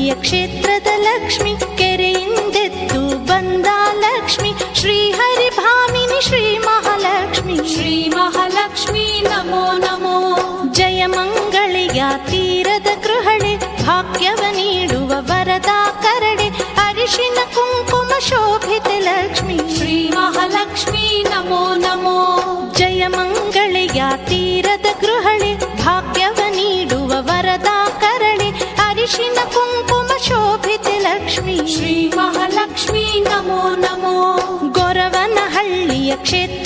ಮಹನಳ್ಳಿಯ ಕ್ಷೇತ್ರದ ಲಕ್ಷ್ಮಿ, ಕೆರೆಯಿಂದೆದ್ದು ಬಂದ ಲಕ್ಷ್ಮಿ, ಶ್ರೀಹರಿಭಾಮಿನಿ ಶ್ರೀ ಮಹಾಲಕ್ಷ್ಮಿ. ಶ್ರೀ ಮಹಾಲಕ್ಷ್ಮಿ ನಮೋ ನಮೋ. ಜಯಮಂಗಳೆಯ ತೀರದ ಗೃಹಳೆ, ಭಾಗ್ಯವ ನೀಡುವ ವರದ ಕರಡೆ, ಅರಿಶಿನ ಕುಂಕುಮ ಶೋಭಿತ ಲಕ್ಷ್ಮಿ. ಶ್ರೀ ಮಹಾಲಕ್ಷ್ಮಿ ನಮೋ ನಮೋ. ಜಯಮಂಗಳೆಯ ತೀರದ ಗೃಹಳೆ, ಭಾಗ್ಯವ ನೀಡುವ ವರದ ಕರಳೆ, ಅರಿಶಿನ ಕುಂಕುಮ ಶೋಭಿತ ಲಕ್ಷ್ಮಿ. ಶ್ರೀ ಮಹಾಲಕ್ಷ್ಮಿ ನಮೋ ನಮೋ. ಗೊರವನಹಳ್ಳಿಯ ಕ್ಷೇತ್ರ